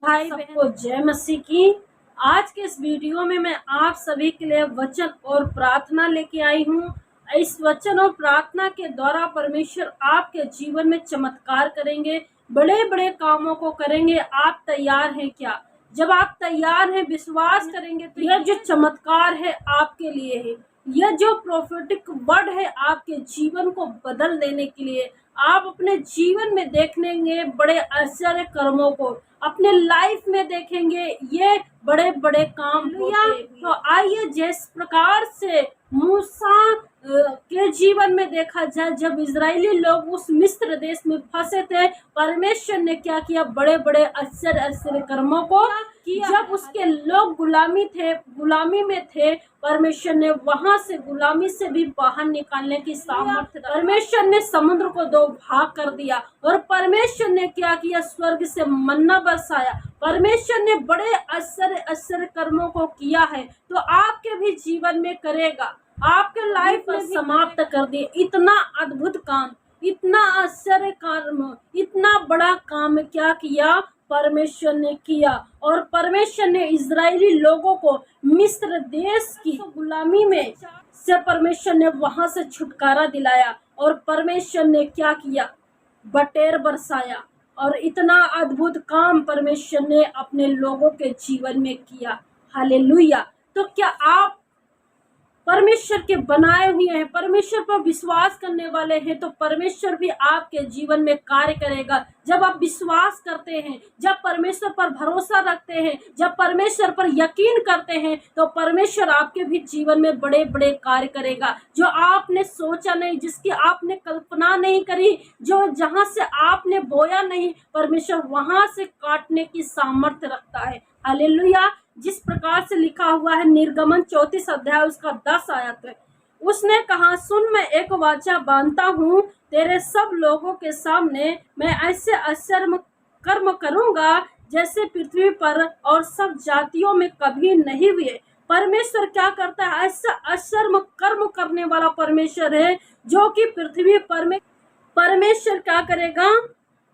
भाई सबको जय मसीह की। आज के इस वीडियो में मैं आप सभी के लिए वचन और प्रार्थना लेके आई हूँ। इस वचन और प्रार्थना के द्वारा परमेश्वर आपके जीवन में चमत्कार करेंगे, बड़े बड़े कामों को करेंगे। आप तैयार हैं क्या? जब आप तैयार हैं, विश्वास करेंगे तो यह जो चमत्कार है आपके लिए है। यह जो प्रोफेटिक वर्ड है आपके जीवन को बदल देने के लिए। आप अपने जीवन में देखेंगे बड़े आश्चर्य कर्मों को, अपने लाइफ में देखेंगे ये बड़े बड़े काम होते। तो आइए जिस प्रकार से मूसा के जीवन में देखा जाए, जब इजरायली लोग उस मिस्र देश में फंसे थे, परमेश्वर ने क्या किया? बड़े बड़े आश्चर्य आश्चर्य कर्मों को किया। जब उसके लोग गुलामी में थे, परमेश्वर ने वहां से गुलामी से भी बाहर निकालने की सामर्थ्य। परमेश्वर ने समुद्र को दो भाग कर दिया और परमेश्वर ने क्या किया? स्वर्ग से मन्ना बरसाया। परमेश्वर ने बड़े आश्चर्य आश्चर्य कर्मों को किया है, तो आपके भी जीवन में करेगा। आपके लाइफ में समाप्त कर दिए इतना अद्भुत काम, इतना आश्चर्य कर्म, इतना बड़ा काम क्या किया? परमेश्वर ने किया। और परमेश्वर ने इजरायली लोगों को मिस्र देश की गुलामी में से परमेश्वर ने वहां से छुटकारा दिलाया। और परमेश्वर ने क्या किया? बटेर बरसाया। और इतना अद्भुत काम परमेश्वर ने अपने लोगों के जीवन में किया। हालेलुया। तो क्या आप परमेश्वर के बनाए हुए हैं, परमेश्वर पर विश्वास करने वाले हैं, तो परमेश्वर भी आपके जीवन में कार्य करेगा। जब आप विश्वास करते हैं, जब परमेश्वर पर भरोसा रखते हैं, जब परमेश्वर पर यकीन करते हैं, तो परमेश्वर आपके भी जीवन में बड़े बड़े कार्य करेगा, जो आपने सोचा नहीं, जिसकी आपने कल्पना नहीं करी, जो जहां से आपने बोया नहीं, परमेश्वर वहां से काटने की सामर्थ्य रखता है। हालेलुया। जिस प्रकार से लिखा हुआ है निर्गमन 34 अध्याय उसका 10 आयत है। उसने कहा, सुन, मैं एक वाचा बांधता हूँ तेरे सब लोगों के सामने, मैं ऐसे आश्चर्य कर्म करूंगा जैसे पृथ्वी पर और सब जातियों में कभी नहीं हुए। परमेश्वर क्या करता है? ऐसा आश्चर्य कर्म करने वाला परमेश्वर है, जो कि पृथ्वी पर में परमेश्वर क्या करेगा?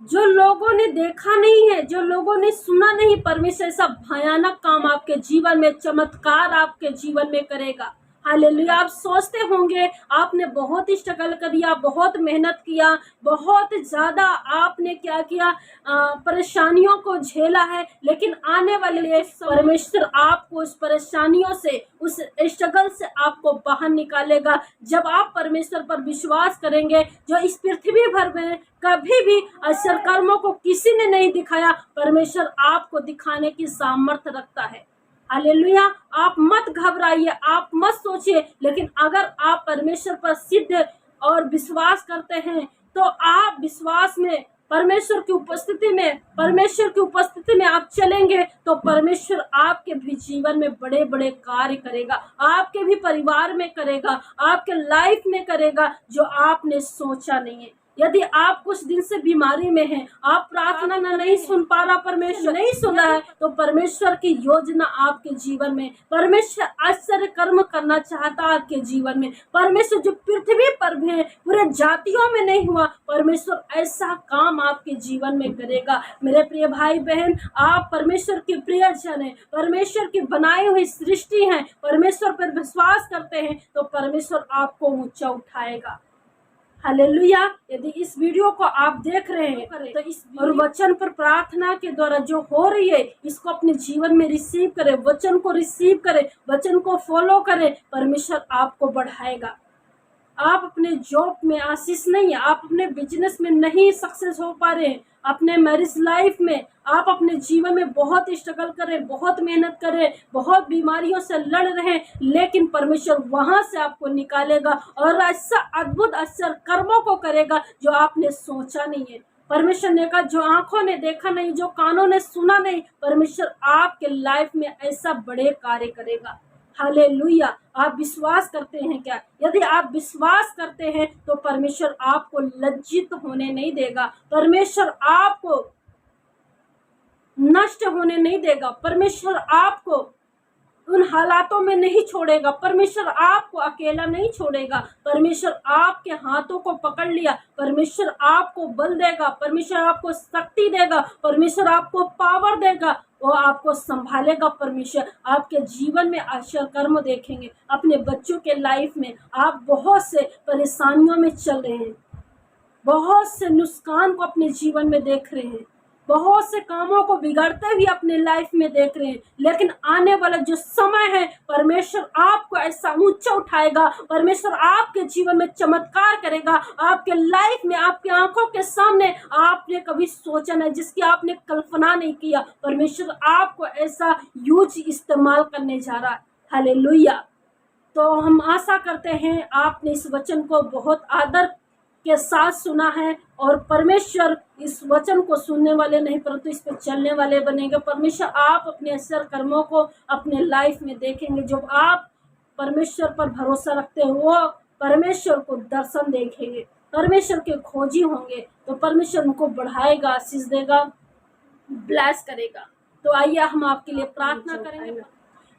जो लोगों ने देखा नहीं है, जो लोगों ने सुना नहीं, परमेश्वर ऐसा भयानक काम आपके जीवन में, चमत्कार आपके जीवन में करेगा। हालेलुया। आप सोचते होंगे आपने बहुत ही स्ट्रगल किया, बहुत मेहनत किया, बहुत ज्यादा आपने क्या किया? परेशानियों को झेला है, लेकिन आने वाले परमेश्वर आपको उस परेशानियों से, उस स्ट्रगल से आपको बाहर निकालेगा। जब आप परमेश्वर पर विश्वास करेंगे, जो इस पृथ्वी भर में कभी भी आश्चर्य कर्मों को किसी ने नहीं दिखाया, परमेश्वर आपको दिखाने की सामर्थ्य रखता है। हालेलुया। आप मत घबराइए, आप मत सोचिए, लेकिन अगर आप परमेश्वर पर सिद्ध और विश्वास करते हैं, तो आप विश्वास में परमेश्वर की उपस्थिति में आप चलेंगे, तो परमेश्वर आपके भी जीवन में बड़े बड़े कार्य करेगा, आपके भी परिवार में करेगा, आपके लाइफ में करेगा, जो आपने सोचा नहीं है। यदि आप कुछ दिन से बीमारी में हैं, आप प्रार्थना नहीं सुन पा रहा, परमेश्वर नहीं सुना है, तो परमेश्वर की योजना आपके जीवन में, परमेश्वर आश्चर्य कर्म करना चाहता है आपके जीवन में। परमेश्वर जो पृथ्वी पर भी है, पूरे जातियों में नहीं हुआ, परमेश्वर ऐसा काम आपके जीवन में करेगा। मेरे प्रिय भाई बहन, आप परमेश्वर के प्रियजन हैं, परमेश्वर की बनाई हुई सृष्टि हैं, परमेश्वर पर विश्वास करते हैं, तो परमेश्वर आपको ऊंचा उठाएगा। हालेलुया। यदि इस वीडियो को आप देख रहे हैं, तो इस और वचन पर प्रार्थना के द्वारा जो हो रही है, इसको अपने जीवन में रिसीव करें, वचन को रिसीव करें, वचन को फॉलो करें, परमेश्वर आपको बढ़ाएगा। आप अपने जॉब में आशीष नहीं है, आप अपने बिजनेस में नहीं सक्सेस हो पा रहे हैं, अपने मैरिज लाइफ में आप अपने जीवन में बहुत स्ट्रगल कर रहे हैं, बहुत मेहनत कर रहे हैं, बहुत बीमारियों से लड़ रहे हैं, लेकिन परमेश्वर वहां से आपको निकालेगा और ऐसा अद्भुत आश्चर्य कर्मों को करेगा जो आपने सोचा नहीं है। परमेश्वर ने कहा, जो आंखों ने देखा नहीं, जो कानों ने सुना नहीं, परमेश्वर आपके लाइफ में ऐसा बड़े कार्य करेगा। हालेलुया। आप विश्वास करते हैं क्या? यदि आप विश्वास करते हैं, तो परमेश्वर आपको लज्जित होने नहीं देगा, परमेश्वर आपको नष्ट होने नहीं देगा, परमेश्वर आपको उन हालातों में नहीं छोड़ेगा। परमेश्वर आपको अकेला नहीं छोड़ेगा। परमेश्वर आपके हाथों को पकड़ लिया। परमेश्वर आपको बल देगा। परमेश्वर आपको शक्ति देगा। परमेश्वर आपको पावर देगा। वो आपको संभालेगा। परमेश्वर आपके जीवन में आश्चर्य कर्म देखेंगे। अपने बच्चों के लाइफ में आप बहुत से परेशानियों में चल रहे हैं, बहुत से नुकसान को अपने जीवन में देख रहे हैं, बहुत से कामों को बिगड़ते हुए अपने लाइफ में देख रहे हैं, लेकिन आने वाला जो समय है परमेश्वर आपको ऐसा ऊंचा उठाएगा। परमेश्वर आपके जीवन में चमत्कार करेगा। आपके लाइफ में आपकी आंखों के सामने आपने कभी सोचा नहीं, जिसकी आपने कल्पना नहीं किया, परमेश्वर आपको ऐसा यूज इस्तेमाल करने जा रहा है। हालेलुया। तो हम आशा करते हैं आपने इस वचन को बहुत आदर के साथ सुना है, और परमेश्वर इस वचन को सुनने वाले नहीं परंतु इस पर चलने वाले बनेंगे। परमेश्वर आप अपने आश्चर्य कर्मों को अपने लाइफ में देखेंगे। जब आप परमेश्वर पर भरोसा रखते हो वो परमेश्वर को दर्शन देखेंगे, परमेश्वर के खोजी होंगे, तो परमेश्वर उनको बढ़ाएगा, आशीष देगा, ब्लेस करेगा। तो आइए हम आपके लिए प्रार्थना करेंगे।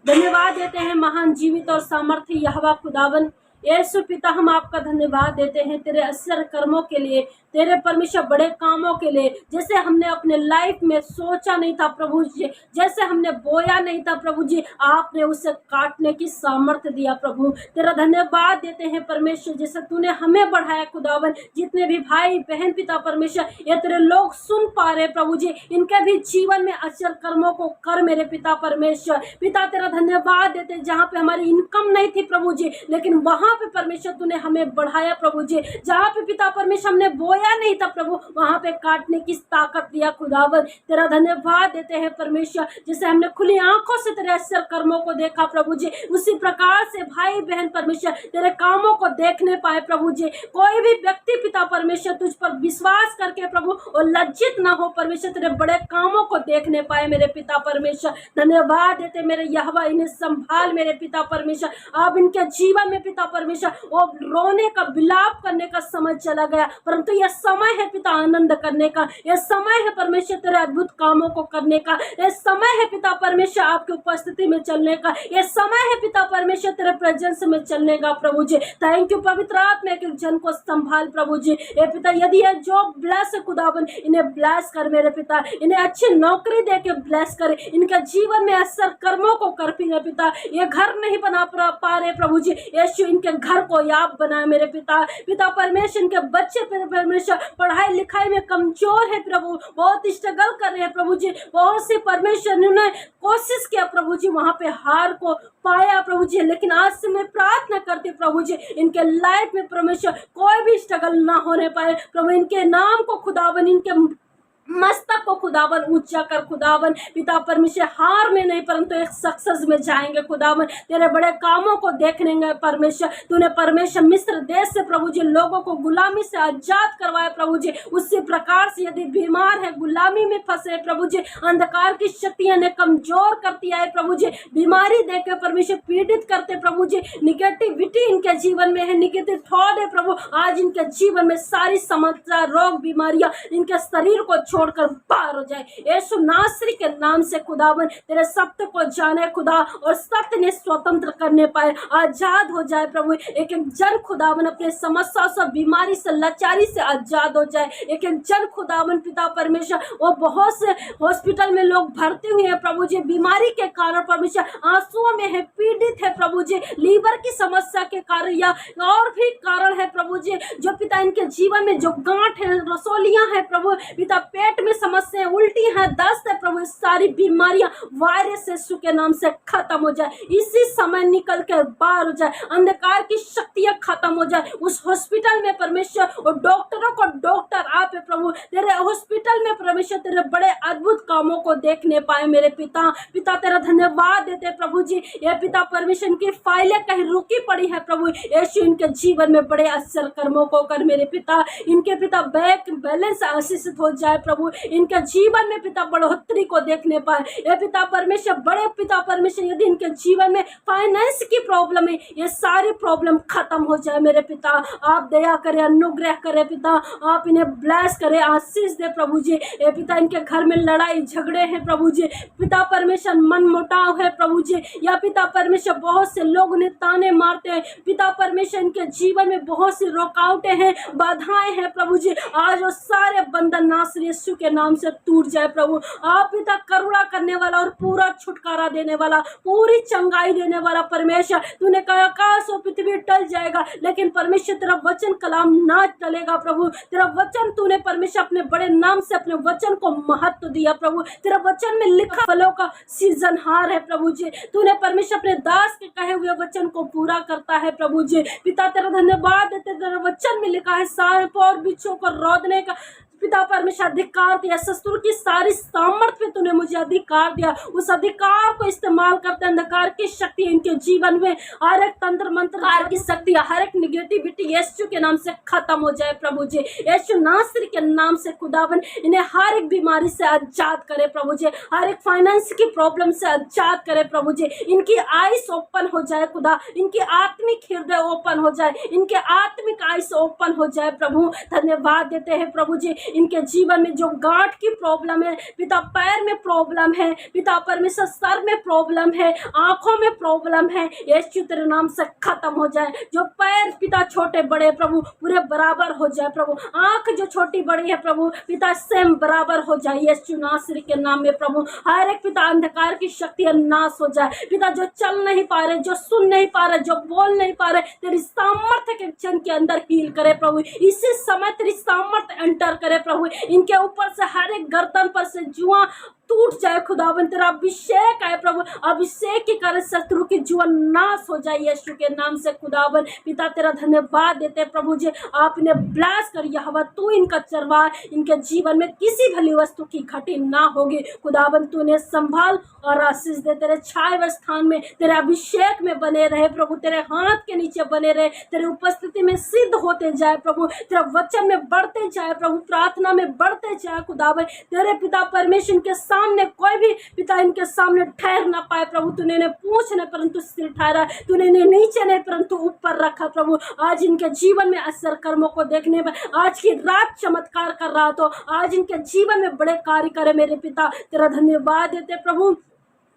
धन्यवाद देते हैं महान जीवित और सामर्थ्य यहोवा खुदावन यीशु पिता, हम आपका धन्यवाद देते हैं तेरे आश्चर्य कर्मों के लिए, तेरे परमेश्वर बड़े कामों के लिए। जैसे हमने अपने लाइफ में सोचा नहीं था प्रभु जी, जैसे हमने बोया नहीं था प्रभु जी, आपने उसे काटने की सामर्थ्य दिया प्रभु। तेरा धन्यवाद देते हैं परमेश्वर, जैसे तूने हमें बढ़ाया खुदावन। जितने भी भाई बहन पिता परमेश्वर ये तेरे लोग सुन पा रहे प्रभु जी, इनके भी जीवन में आश्चर्य कर्मों को कर मेरे पिता परमेश्वर। पिता तेरा धन्यवाद देते, जहाँ पे हमारी इनकम नहीं थी प्रभु जी, लेकिन वहाँ पे परमेश्वर तूने हमें बढ़ाया प्रभु जी। जहाँ पे पिता परमेश्वर हमने बोया नहीं था प्रभु, वहाँ पे काटने की ताकत दिया खुदावन। तेरा धन्यवाद देते हैं परमेश्वर, जैसे हमने खुली आंखों से तेरे आश्चर्य कर्मों को देखा प्रभु जी, उसी प्रकार से भाई बहन परमेश्वर तेरे कामों को देखने पाए प्रभु जी। कोई भी व्यक्ति पिता परमेश्वर तुझ पर विश्वास करके प्रभु और लज्जित ना हो परमेश्वर, तेरे बड़े कामों को देखने पाए मेरे पिता परमेश्वर। धन्यवाद देते मेरे यहोवा, इन्हें संभाल मेरे पिता परमेश्वर। आप इनके जीवन में पिता परमेश्वर वो रोने का विलाप करने का समय चला गया, परंतु यह समय है पिता आनंद करने का, यह समय है परमेश्वर तेरे अद्भुत कामों को करने का, यह समय है पिता परमेश्वर आपकी उपस्थिति में चलने का, यह समय है पिता परमेश्वर तेरे प्रेजेंस में चलने का प्रभु जी। थैंक यू पवित्र आत्मा के जन को संभाल प्रभु जी। ये पिता यदि यह जॉब ब्लेस है खुदावन, इन्हें ब्लेस कर मेरे पिता, इन्हें अच्छी नौकरी दे के ब्लेस कर, इनके जीवन में असर कर्मों को कर पिता। ये घर नहीं बना पा रहे प्रभु जी, यीशु इनके घर को आप बनाए मेरे पिता। पिता परमेश्वर इनके बच्चे परमेश्वर पढ़ाई लिखाई में कमजोर है प्रभु, बहुत स्ट्रगल कर रहे हैं प्रभु जी, बहुत से परमेश्वर ने कोशिश किया प्रभु जी, वहां पे हार को पाया प्रभु जी, लेकिन आज से मैं प्रार्थना करती प्रभु जी इनके लाइफ में परमेश्वर कोई भी स्ट्रगल ना होने पाए प्रभु। इनके नाम को खुदावन, इनके मस्तक को खुदावन ऊंचा कर खुदावन। पिता परमेश्वर हार में नहीं परंतु एक सक्सेस में जाएंगे खुदावन, तेरे बड़े कामों को देखने परमेश्वर। तूने परमेश्वर मिस्र देश से प्रभु जी लोगों को गुलामी से आजाद करवाया प्रभु जी, उसी प्रकार से यदि बीमार है, गुलामी में फंसे प्रभु जी, अंधकार की शक्तियां ने कमजोर करती आए प्रभु जी, बीमारी देकर परमेश्वर पीड़ित करते प्रभु जी, निगेटिविटी इनके जीवन में है, निगेटिव थॉट है प्रभु, आज इनके जीवन में सारी समस्या रोग बीमारियां इनके शरीर को छोड़कर बाहर हो जाए यीशु नासरी के नाम से खुदावन। तेरे सत्य को जाने खुदा और सत्य ने स्वतंत्र करने पाए, आजाद हो जाए प्रभु। एक एक जन खुदावन अपने समस्या से, बीमारी से, लाचारी से आजाद हो जाए। एक एक जन खुदावन पिता परमेश्वर, वो बहुत से हॉस्पिटल में लोग भर्ती हुए हैं प्रभु जी, बीमारी के कारण परमेश्वर आंसुओं में है, पीड़ित है प्रभु जी, लीवर की समस्या के कारण या और भी कारण है प्रभु जी, जो पिता इनके जीवन में जो गांठ है, रसोलियां है प्रभु पिता, पेट में समस्या, उल्टी है, दस्त है प्रभु, सारी बीमारियां वायरस यीशु के नाम से खत्म हो जाए, इसी समय निकल कर बाहर हो जाए, अंधकार की शक्तियां खत्म हो जाए उस हॉस्पिटल में परमेश्वर। और डॉक्टरों को डॉक्टर आप है प्रभु, तेरे हॉस्पिटल में परमेश्वर तेरे बड़े अद्भुत कामों को देखने पाए मेरे पिता। पिता तेरा धन्यवाद देते प्रभु जी, ये पिता परमेश्वर इनकी फाइलें कहीं रुकी पड़ी है प्रभु यीशु, इनके जीवन में बड़े आश्चर्य कर्मों को कर मेरे पिता, इनके पिता बैंक बैलेंस आशीषित हो जाए प्रभु प्रभु इनके जीवन में पिता बढ़ोतरी को देखने पाए। ये पिता परमेश्वर, बड़े पिता परमेश्वर, यदि इनके जीवन में फाइनेंस की प्रॉब्लम है, ये सारी प्रॉब्लम खत्म हो जाए मेरे पिता। आप दया करें, अनुग्रह करें पिता, आप इन्हें ब्लेस करें, आशीष दे प्रभु जी। ये पिता इनके घर में लड़ाई झगड़े हैं प्रभु जी, पिता परमेश्वर मन मुटाव है प्रभु जी, या पिता परमेश्वर बहुत से लोग उन्हें ताने मारते हैं पिता परमेश्वर, इनके जीवन में बहुत सी रुकावटें हैं, बाधाएं हैं प्रभु जी। आज वो सारे बंधन नासरी यीशु के नाम से टूट जाए प्रभु। आप पिता करुणा करने वाला और पूरा छुटकारा देने वाला, पूरी चंगाई देने वाला परमेश्वर, तूने कहा आकाश और पृथ्वी टल जाएगा लेकिन परमेश्वर तेरा वचन कलाम ना टलेगा प्रभु। तेरा वचन तूने परमेश्वर अपने बड़े नाम से अपने वचन को महत्व दिया प्रभु। तेरा वचन में लिखा फलों का सीजनहार है प्रभु जी। तूने परमेश्वर अपने दास के कहे हुए वचन को पूरा करता है प्रभु जी। पिता तेरा धन्यवाद देते, तेरा वचन में लिखा है सांप और बिच्छू को रौदने का पिता परमेश्वर अधिकार दिया। शत्रु की सारी सामर्थ्य पे तूने मुझे अधिकार दिया, उस अधिकार को इस्तेमाल करते अंधकार की शक्ति इनके जीवन में, हर एक तंत्र मंत्र की शक्ति, हर एक निगेटिविटी यीशु के नाम से खत्म हो जाए प्रभु जी। यीशु नासरी के नाम से खुदावन इन्हें हर एक बीमारी से आजाद करे प्रभु जी, हर एक फाइनेंस की प्रॉब्लम से आजाद करे प्रभु जी। इनकी आइस ओपन हो जाए खुदा, इनकी आत्मिक हृदय ओपन हो जाए, इनके आत्मिक आइस ओपन हो जाए प्रभु। धन्यवाद देते हैं प्रभु जी। इनके जीवन में जो गांठ की प्रॉब्लम है पिता, पैर में प्रॉब्लम है पिता परमेश्वर, सर में प्रॉब्लम है, आंखों में प्रॉब्लम है, यीशु तेरे नाम से खत्म हो जाए। जो पैर पिता छोटे बड़े प्रभु पूरे बराबर हो जाए प्रभु, आंख जो छोटी बड़ी है प्रभु पिता सेम बराबर हो जाए यीशु नासरी के नाम में प्रभु। हर एक पिता अंधकार की शक्ति नाश हो जाए पिता, जो चल नहीं पा रहे, जो सुन नहीं पा रहे, जो बोल नहीं पा रहे, तेरी सामर्थ्य के क्षण के अंदर हील करे प्रभु। इसी समय तेरी सामर्थ्य एंटर करे प्रभु। इनके ऊपर से हर एक गर्दन पर से जुआ टूट जाए खुदावन, तेरा अभिषेक आए प्रभु, अभिषेक के कारण शत्रु की जुआ नाश हो जाए यीशु के नाम से खुदावन। पिता तेरा धन्यवाद देते प्रभु जी, आप इन्हें ब्लेस कर यहोवा, तू इनका चरवाहा, इनके जीवन में किसी भली वस्तु की घटी ना होगी खुदावन। तू इन्हें संभाल और आशीष दे, तेरे छाए हुए स्थान में, तेरे अभिषेक में बने रहे प्रभु, तेरे हाथ के नीचे बने रहे, तेरे उपस्थिति में सिद्ध होते जाए प्रभु, तेरा वचन में बढ़ते जाए प्रभु, प्रार्थना में बढ़ते जाए खुदावन। तेरे पिता परमेश्वर के सामने कोई भी पिता इनके सामने ठहर ना पाए प्रभु। तूने इन्हें पूंछ नहीं परंतु सिर ठहरा, तूने इन्हें नीचे नहीं परंतु ऊपर रखा प्रभु। आज इनके जीवन में असर कर्मों को देखने में आज की रात चमत्कार कर रहा, तो आज इनके जीवन में बड़े कार्य करे मेरे पिता। तेरा धन्यवाद देते प्रभु,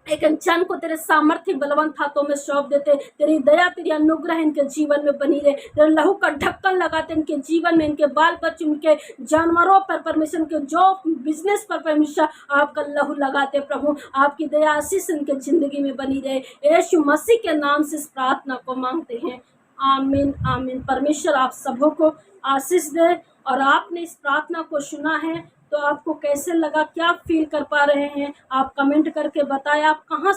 एक अनजान को तेरे सामर्थ्य बलवंत हाथों में सौंप देते, तेरी दया तेरी अनुग्रह इनके जीवन में बनी रहे। तेरे लहू का ढक्कन लगाते इनके जीवन में, इनके बाल बच्चे, इनके जानवरों पर परमेश्वर, के जो बिजनेस पर परमेश्वर आपका लहू लगाते प्रभु। आपकी दया आशीष इनके जिंदगी में बनी रहे, यीशु मसीह के नाम से इस प्रार्थना को मांगते हैं, आमीन आमीन। परमेश्वर आप सबों को आशीष दे। और आपने इस प्रार्थना को सुना है तो आपको कैसे लगा, क्या फील कर पा रहे हैं, आप कमेंट करके बताएं। आप कहाँ